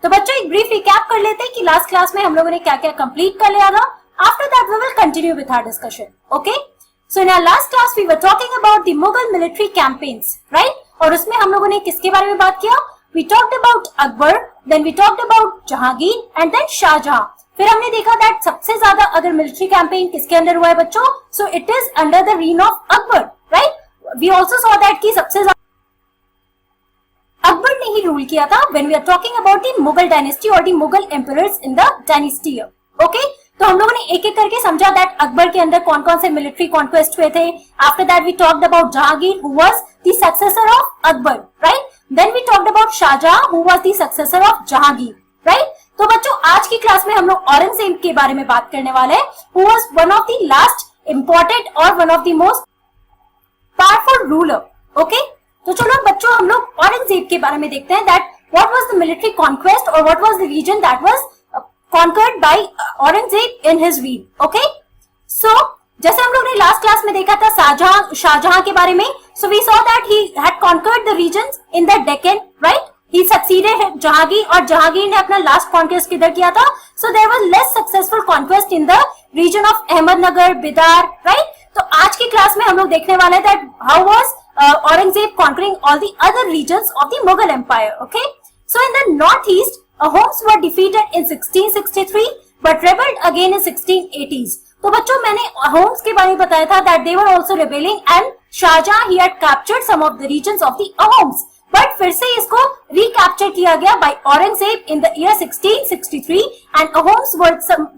तो बच्चों एक ब्रीफ रिकैप कर लेते हैं कि लास्ट क्लास में हम लोगों ने क्या क्या कंप्लीट कर लिया था. After that we will continue with our discussion. Okay, so in our last class we were talking about the Mughal military campaigns, right. और उसमें हम लोगों ने किसके बारे में बात किया? We talked about Akbar, then we talked about Jahangir and then Shahjahan. फिर हमने देखा दैट सबसे ज्यादा अगर मिलिट्री कैंपेन किसके अंडर हुआ है बच्चों? So it is under the reign of Akbar, right. We also saw that कि सबसे ज्यादा अकबर ने ही रूल किया था when we are talking about the Mughal dynasty और the Mughal emperors in the dynasty. Okay, तो हम लोगों ने एक एक करके समझा दैट अकबर के अंदर कौन कौन से मिलिट्री कॉन्क्वेस्ट हुए थे. After that we talked about Jahangir who was the successor of Akbar, right. Then we talked about Shahjahan who was the successor of Jahangir, right. तो बच्चों आज की क्लास में हम लोग औरंगजेब के बारे में बात करने वाले हैं, who was one of the last important और one of the most powerful ruler. Okay, तो चलो बच्चों हम लोग औरंगजेब के बारे में देखते हैं that what was the military conquest और what was the reason that was conquered by Aurangzeb in his reign. Okay, so जैसे हम लोग ने लास्ट क्लास में देखा था शाहजहां के बारे में. So we saw that he had conquered the regions in the Deccan, right? He succeeded Jahangir और जहांगीर ने अपना लास्ट कॉन्क्वेस्ट किधर किया था? So there was less successful conquest in the region of Ahmednagar, Bidar, right? तो आज की क्लास में हम लोग देखने वाले हैं that how was Aurangzeb conquering all the other regions of the Mughal Empire. Okay, so in the northeast Ahoms were defeated in 1663 but rebelled again in 1680s. तो बच्चों मैंने Ahoms के बारे में बताया था that they were also rebelling and Shahjahan he had captured some of the regions of the Ahoms. But फिर से इसको recapture किया गया by Aurangzeb in the year 1663 and Ahoms were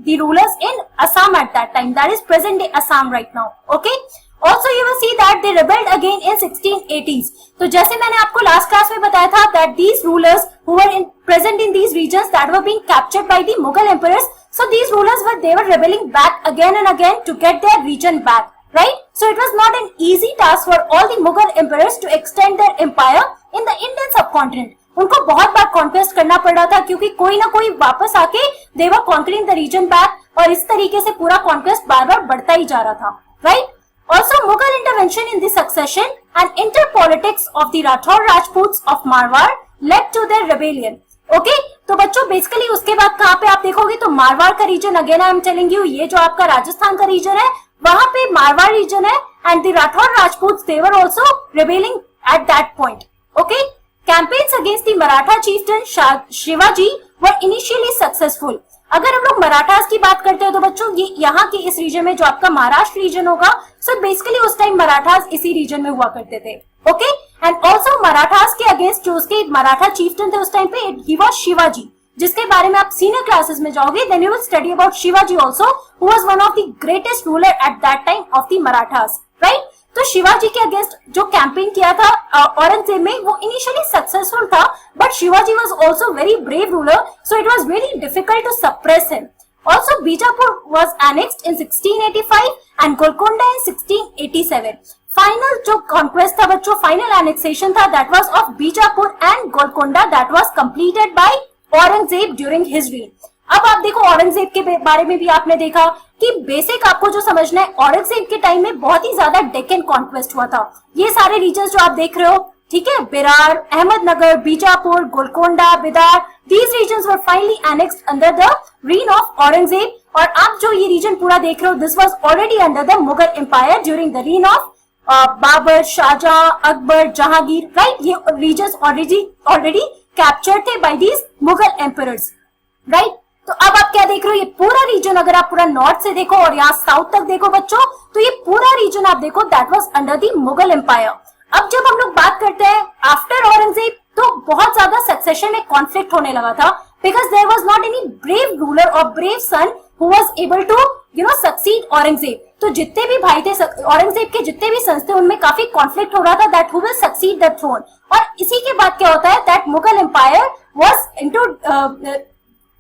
the rulers in Assam at that time. That is present day Assam right now. Okay. Also you will see that they rebelled again in 1680s. तो जैसे मैंने आपको last class में बताया था that these rulers who were present in these regions that were being captured by the Mughal emperors, so these rulers they were rebelling back again and again to get their region back, right? So it was not an easy task for all the Mughal emperors to extend their empire in the Indian subcontinent. उनको बहुत बार conquest करना पड़ रहा था क्योंकि कोई ना कोई वापस आके they were conquering the region back और इस तरीके से पूरा कॉन्क्वेस्ट बार बार बढ़ता ही जा रहा था, right? Also, Mughal intervention in the succession and interpolitics of the Rathore Rajputs of Marwar led to their rebellion. Okay, तो बच्चों बेसिकली उसके बाद कहाँ पे आप देखोगे तो मारवाड़ का region, again I am telling you, ये जो आपका राजस्थान का रीजन है वहां पे मारवाड़ रीजन है and the Rathore Rajput they were also rebelling at that point. Okay, campaigns against the Maratha chieftain Shivaji were initially successful. अगर हम लोग मराठास की बात करते हैं तो बच्चों ये यहाँ के इस रीजन में जो आपका महाराष्ट्र रीजन होगा, सो बेसिकली उस टाइम मराठास इसी रीजन में हुआ करते थे. ओके, एंड ऑल्सो मराठास के अगेंस्ट जो उसके मराठा चीफटन थे उस टाइम पे ही वाज शिवाजी, जिसके बारे में आप सीनियर क्लासेस में जाओगे then you will study about Shivaji also who was one of the greatest ruler at that time of the Marathas, right. तो शिवाजी के अगेंस्ट जो कैंपेन किया था औरंगजेब में वो इनिशियली सक्सेसफुल था but Shivaji was also very brave ruler so it was very difficult to suppress him. Also Bijapur was annexed in 1685 and Golconda in 1687. Final जो conquest था बच्चों, फाइनल एनेक्सेशन था that was of Bijapur and Golconda that was completed by Aurangzeb during his reign. अब आप देखो औरंगजेब के बारे में भी आपने देखा कि बेसिक आपको जो समझना है औरंगजेब के टाइम में बहुत ही ज्यादा डेक्कन कॉन्क्वेस्ट हुआ था. ये सारे रीजन जो आप देख रहे हो, ठीक है, बिरार, Ahmednagar, Bijapur, Golconda, Bidar, these regions were finally annexed under the reign of Aurangzeb. और आप जो ये रीजन पूरा देख रहे हो this was already under the Mughal Empire during the reign of Babur, Shahjahan, Akbar, Jahangir, right. ये रीजन्स ऑलरेडी कैप्चर्ड थे by these Mughal emperors, right. तो अब आप क्या देख रहे हो, ये पूरा रीजन अगर आप पूरा नॉर्थ से देखो और यहाँ साउथ तक देखो बच्चों, तो ये पूरा रीजन आप देखो that was under the Mughal empire. अब जब हम लोग बात करते हैं आफ्टर औरंगजेब तो बहुत ज्यादा सक्सेशन में कॉन्फ्लिक्ट होने लगा था because there was not any brave ruler और brave son who was able to succeed Aurangzeb. तो जितने भी भाई थे औरंगजेब के, जितने भी सन्स थे, उनमें काफी कॉन्फ्लिक्ट हो रहा था that who will succeed the throne. और इसी के बाद क्या होता है that Mughal empire was into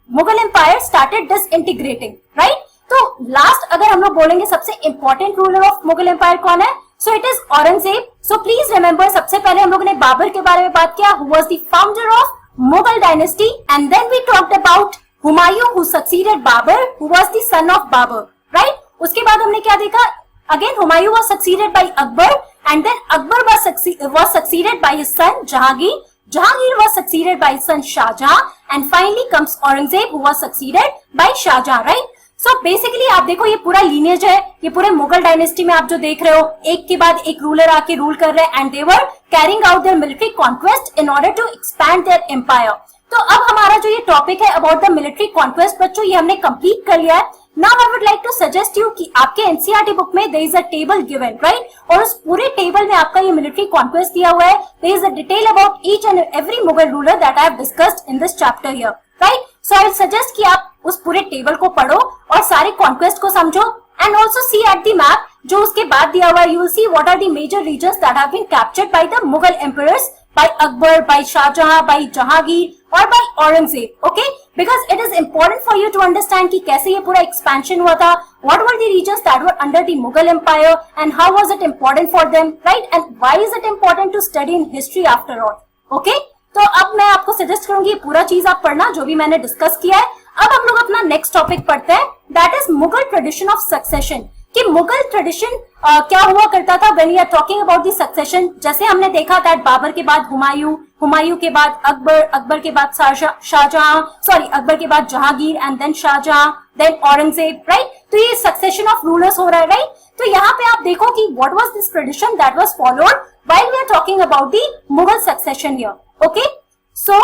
Mughal empire started disintegrating, right. तो लास्ट अगर हम लोग बोलेंगे सबसे important ruler of Mughal empire कौन है, so it is Aurangzeb. So please remember सबसे पहले हम लोगों ने बाबर के बारे में बात किया who was the founder of Mughal dynasty and then we talked about Humayun who succeeded Babur who was the son of Babur, right. उसके बाद हमने क्या देखा, again Humayun was succeeded by Akbar and then Akbar was succeeded by his son Jahangir. Jahangir was succeeded by his son Shah Jahan, and finally comes Aurangzeb, who was succeeded by Shah Jahan, right? So basically आप देखो ये पूरा lineage है, ये पूरे Mughal dynasty में आप जो देख रहे हो, एक के बाद एक रूलर आके रूल कर रहे हैं, and they were carrying out their military conquest in order to expand their empire. तो अब हमारा जो ये टॉपिक है अबाउट द मिलिट्री कॉन्क्वेस्ट बच्चों, ये हमने कंप्लीट कर लिया है। Now I would like to suggest you कि आपके एनसीईआरटी बुक में there is a table given, right, और उस पूरे टेबल में आपका ये मिलिट्री कॉन्क्वेस्ट दिया हुआ है। There is a detail about each and every Mughal ruler that I have discussed in this chapter here, right. So I will suggest कि आप उस पूरे टेबल को पढ़ो और सारे कॉन्क्वेस्ट को समझो, and also see at the map जो उसके बाद दिया हुआ है, you will see what are the major regions that have been captured by the Mughal emperors, by Akbar, by Shah Jahan, by Jahangir or by Aurangzeb, okay? Because it is important for you to understand कि कैसे ये पूरा expansion हुआ था, what were the regions that were under the Mughal Empire and how was it important for them, right? And why is it important to study in history after all, okay? तो अब मैं आपको suggest करूंगी पूरा चीज आप पढ़ना जो भी मैंने डिस्कस किया है। अब हम लोग अपना नेक्स्ट टॉपिक पढ़ते हैं, that is Mughal tradition of succession, कि मुगल ट्रेडिशन क्या हुआ करता था when we are talking about the succession. जैसे हमने देखा दैट बाबर के बाद हुमायूं, हुमायूं के बाद अकबर, अकबर के बाद शाहजहां, सॉरी अकबर के बाद Jahangir and then Shahjahan, then Aurangzeb, right. तो ये सक्सेशन ऑफ रूलर्स हो रहा है, राइट। तो यहाँ पे आप देखो कि what was this tradition that was followed while we are talking about the Mughal succession here, okay? So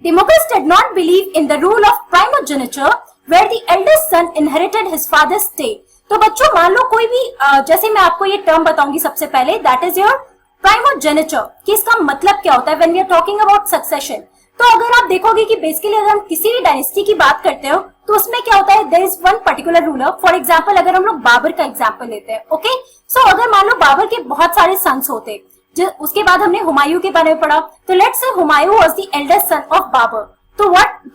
the Mughals did not believe in the rule of primogeniture where the eldest son inherited his father's estate. तो बच्चों मान लो कोई भी जैसे मैं आपको ये term बताऊंगी सबसे पहले, दैट इज योर प्राइमोजेनिचर, कि इसका मतलब क्या होता है when we are talking about succession. तो अगर आप देखोगे कि बेसिकली अगर हम किसी भी डायनेस्टी की बात करते हो तो उसमें क्या होता है, there is one particular ruler. For example अगर हम लोग बाबर का एग्जांपल लेते हैं, ओके, सो अगर मान लो बाबर के बहुत सारे सन्स होते, उसके बाद हमने हुमायूं के बारे में पढ़ा, तो let's say Humayun was the eldest son of Babur.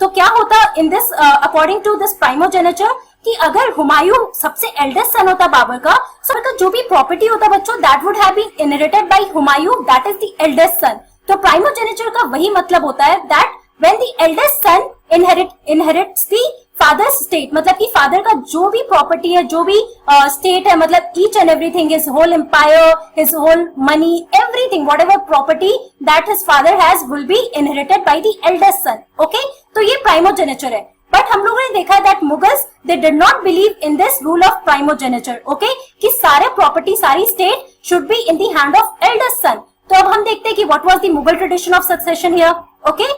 तो क्या होता in this according to this primogeniture, कि अगर हुमायूं सबसे एल्डेस्ट सन होता बाबर का, सो तो जो भी प्रॉपर्टी होता बच्चों that would have been inherited by Humayun, that is the eldest son. तो प्राइमोजेनिचर का वही मतलब होता है that when the eldest son inherits the father state, मतलब कि फादर का जो भी प्रॉपर्टी है, जो भी स्टेट है, मतलब each and everything, his whole empire, his whole money, everything, whatever property that his father has will be inherited by the eldest son, okay. तो ये प्राइमोजेनिचर है। बट हम लोगों ने देखा that Mughals they did not believe in this rule of primogeniture, okay, कि सारे property, सारी state should be in the hand of eldest son. तो अब हम देखते हैं कि what was the Mughal tradition of succession here, okay.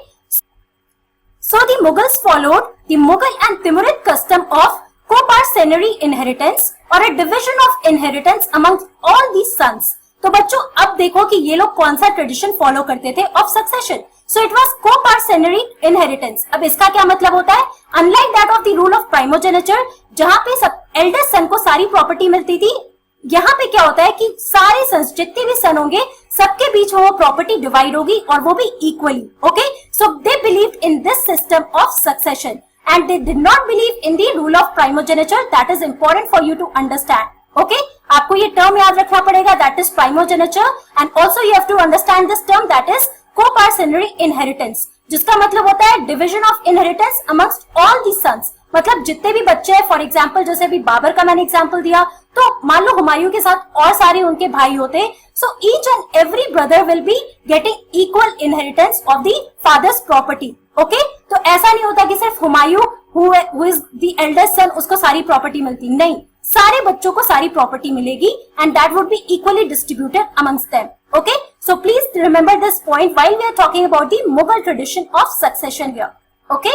So the Mughals followed the Mughal and Timurid custom of co-parcenary inheritance or a division of inheritance amongst all the sons. तो बच्चों अब देखो कि ये लोग कौन सा ट्रेडिशन फॉलो करते थे of succession. So it was co-parcenary inheritance। अब इसका क्या मतलब होता है, unlike that of the rule of primogeniture जहां पे सब एल्डेस्ट सन को सारी प्रॉपर्टी मिलती थी, यहाँ पे क्या होता है कि सारे सन्स, जितने भी सन होंगे, सबके बीच वो प्रॉपर्टी डिवाइड होगी और वो भी equally, okay. So they believed in this system of succession and they did not believe in the rule of primogeniture. That is important for you to understand, okay. आपको ये टर्म याद रखना पड़ेगा, that is primogeniture, and also you have to understand this term that is co-parcenary inheritance, जिसका मतलब होता है division of inheritance amongst all the sons. मतलब जितने भी बच्चे हैं, फॉर एग्जाम्पल जैसे अभी बाबर का मैंने एग्जाम्पल दिया, तो मान लो हुमायूं के साथ और सारे उनके भाई होते, so each and every brother will be getting equal inheritance of the father's property, okay. तो ऐसा नहीं होता कि सिर्फ Humayun who is the eldest son उसको सारी प्रॉपर्टी मिलती, नहीं, सारे बच्चों को सारी प्रॉपर्टी मिलेगी and that would be equally distributed amongst them, okay? So please remember this point while we are talking about the Mughal tradition of succession here, okay?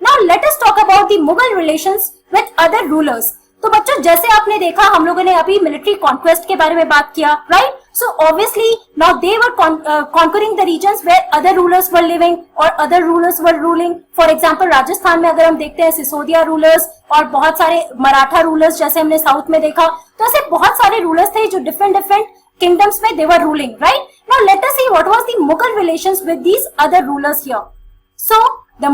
Now let us talk about the Mughal relations with other rulers. तो बच्चों जैसे आपने देखा हम लोगों ने अभी military conquest के बारे में बात किया, right? So obviously now they were conquering the regions where other rulers were living और other rulers were ruling. For example Rajasthan में अगर हम देखते हैं सिसोदिया रूलर्स और बहुत सारे मराठा रूलर्स जैसे हमने साउथ में देखा, तो ऐसे बहुत सारे रूलर्स थे जो डिफरेंट kingdoms में they were ruling, right? Now let us see what was the Mughal relations with these other rulers here. So the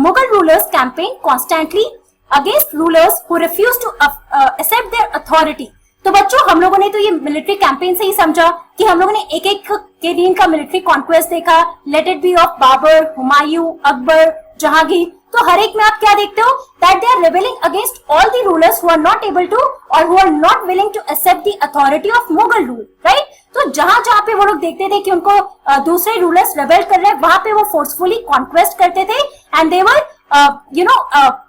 Mughal rulers campaigned constantly against rulers who refused to accept their authority. तो बच्चों हम लोगों ने तो ये military campaign से ही समझा कि हम लोगों ने एक एक के दिन का मिलिट्री कॉन्क्वेस्ट देखा, let it be of Babur, Humayun, Akbar, Jahangir. तो हर एक में आप क्या देखते हो, that they are rebelling against all the rulers who are not able to और who are not willing to accept the authority of Mughal rule, right? तो जहां जहां पे वो लोग देखते थे कि उनको दूसरे रूलर्स रेबेल कर रहे हैं, वहां पे वो फोर्सफुली कॉन्क्वेस्ट करते थे and they were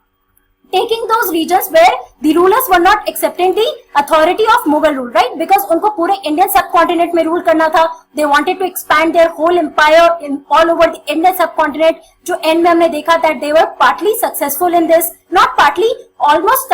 taking those regions where the rulers were not accepting the authority of Mughal rule, right? Because उनको पूरे Indian subcontinent में rule करना था. They wanted to expand their whole empire in all over the Indian subcontinent. जो end में हमने देखा that they were partly successful in this, not partly, almost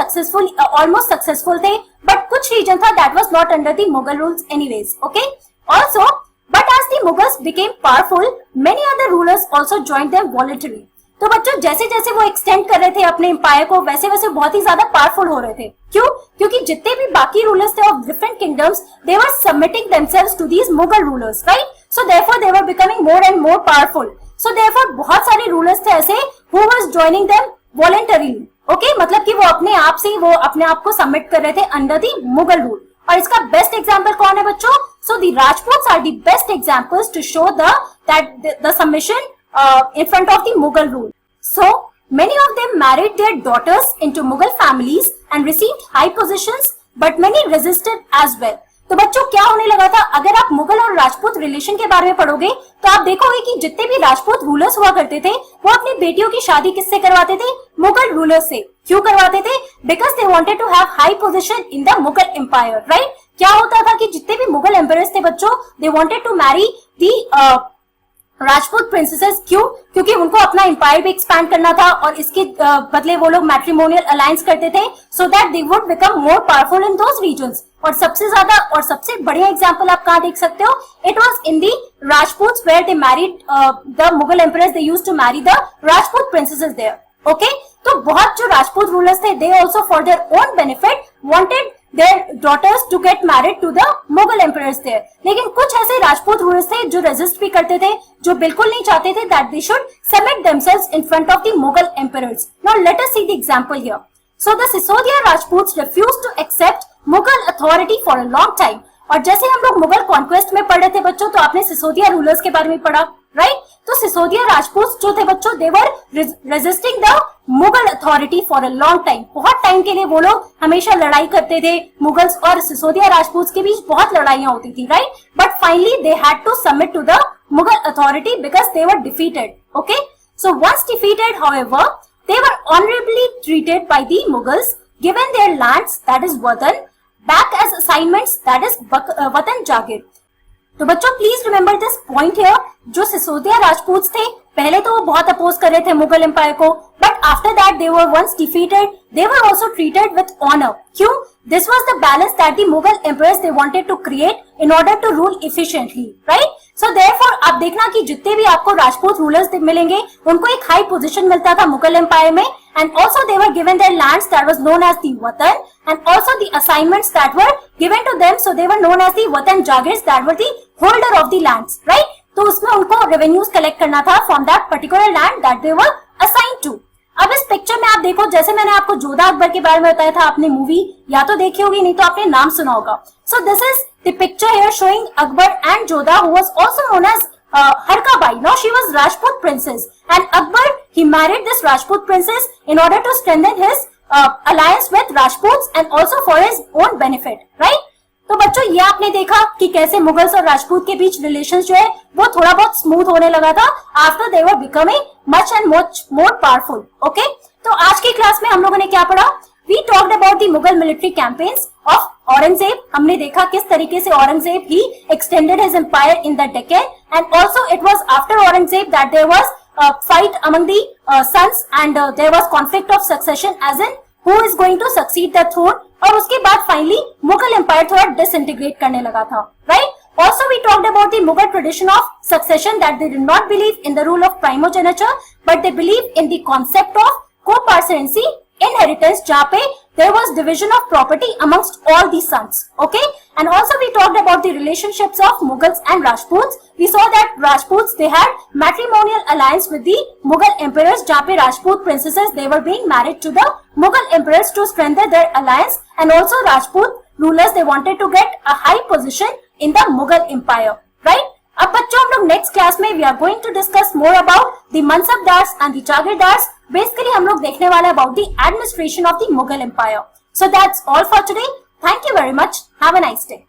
successful थे, but कुछ region था that was not under the Mughal rules anyways, okay? Also, but as the Mughals became powerful, many other rulers also joined them voluntarily. तो बच्चों जैसे जैसे वो extend कर रहे थे अपने एम्पायर को, वैसे वैसे बहुत ही ज्यादा पावरफुल हो रहे थे. क्यों? क्योंकि जितने भी बाकी रूलर्स थे of different kingdoms, they were submitting themselves to these Mughal rulers, right? So therefore they were becoming more and more powerful. So therefore बहुत सारे रूलर्स थे ऐसे who was joining them voluntarily, okay? मतलब कि वो अपने आप से वो अपने आप को सबमिट कर रहे थे अंडर द मुगल रूल. और इसका बेस्ट एग्जांपल कौन है बच्चों? So the Rajputs are the best examples to show the submission in front of the Mughal rule. So many of them married their daughters into Mughal families and received high positions, but many resisted as well. तो बच्चों क्या होने लगा था, अगर आप मुगल और Rajput relation के बारे में पढ़ोगे तो आप देखोगे कि जितने भी राजपूत रूलर्स हुआ करते थे वो अपनी बेटियों की शादी किससे करवाते थे? मुगल रूलर्स से. क्यों करवाते थे? Because they wanted to have high position in the Mughal empire, right? क्या होता था कि जितने भी मुगल एम्पायर्स थे बच्चों, they wanted to marry the Rajput princesses. क्यों? क्योंकि उनको अपना एम्पायर भी एक्सपैंड करना था और इसके बदले वो लोग मैट्रिमोनियल अलायंस करते थे so that they would become more powerful in those regions. और सबसे ज्यादा और सबसे बढ़िया एग्जांपल आप कहां देख सकते हो? It was in the Rajputs where they married the Mughal emperors, they used to marry the Rajput princesses there, okay? तो बहुत जो राजपूत रूलर्स थे, they also for their own benefit wanted their daughters to get married to the Mughal emperors there. लेकिन कुछ ऐसे Rajput rulers थे जो resist भी करते थे, जो बिल्कुल नहीं चाहते थे that they should submit themselves in front of the Mughal emperors. Now let us see the example here. So the Sisodia Rajputs refused to accept Mughal authority for a long time. और जैसे हम लोग Mughal conquest में पढ़ रहे थे बच्चों, तो आपने सिसोदिया रूलर्स के बारे में पढ़ा, राइट? तो सिसोदिया राजपूत जो थे बच्चों, they were resisting the Mughal authority for a long time. बहुत टाइम के लिए वो लोग हमेशा लड़ाई करते थे. मुगल्स और सिसोदिया राजपूत के बीच बहुत लड़ाइयां होती थी, right? But finally they had to submit to the Mughal authority because they were defeated, okay? So once defeated, however, they were honourably treated by the Mughals, given their lands, that is watan, back as assignments, that is वतन जागीर. तो बच्चों please remember this point here. जो सिसोदिया राजपूत थे पहले तो वो बहुत oppose कर रहे थे मुगल एम्पायर को, but after that they were once defeated, they were also treated with honour. क्यों? This was the balance that the Mughal empires they wanted to create in order to rule efficiently, right? So therefore आप देखना कि जितने भी आपको Rajput rulers मिलेंगे उनको एक हाई पोजीशन मिलता था मुगल एम्पायर में, and also they were given their lands that was known as the Watan, and also the assignments that were given to them, so they were known as the Watan Jagirs, that were the holder of the lands, right? तो उसमें उनको revenues collect करना था from that particular land that they were assigned to. अब इस picture में आप देखो, जैसे मैंने आपको जोधा अकबर के बारे में बताया था, आपने मूवी या तो देखी होगी, नहीं तो आपने नाम सुना होगा. So this is the picture here showing Akbar and Jodha, who was also known as Harkabai. Now she was Rajput princess, and Akbar, he married this Rajput princess in order to strengthen his alliance with Rajputs and also for his own benefit, right? तो बच्चों ये आपने देखा कि कैसे Mughals और राजपूत के बीच relations जो है वो थोड़ा बहुत स्मूथ होने लगा था after they were becoming much and much more powerful, okay? तो आज की क्लास में हम लोगों ने क्या पढ़ा? We talked about the Mughal military campaigns of Aurangzeb. हमने देखा किस तरीके से औरंगजेब ही extended his empire in the Deccan, and also it was after Aurangzeb that there was fight among the sons and there was conflict of succession as in who is going to succeed the throne. और उसके बाद finally Mughal empire थोड़ा disintegrate करने लगा था, right? Also we talked about the Mughal tradition of succession that they did not believe in the rule of primogeniture but they believed in the concept of co-parency inheritance, जहाँ पे there was division of property amongst all the sons, okay? And also we talked about the relationships of Mughals and Rajputs. We saw that Rajputs, they had matrimonial alliance with the Mughal emperors, जहाँ पे Rajput princesses, they were being married to the Mughal emperors to strengthen their alliance, and also Rajput rulers, they wanted to get a high position in the Mughal empire, right? अब बच्चों हम लोग next class में we are going to discuss more about the mansabdars and the jagirdars. Basically हम लोग देखने वाले about the administration of the Mughal empire. So that's all for today. Thank you very much. Have a nice day.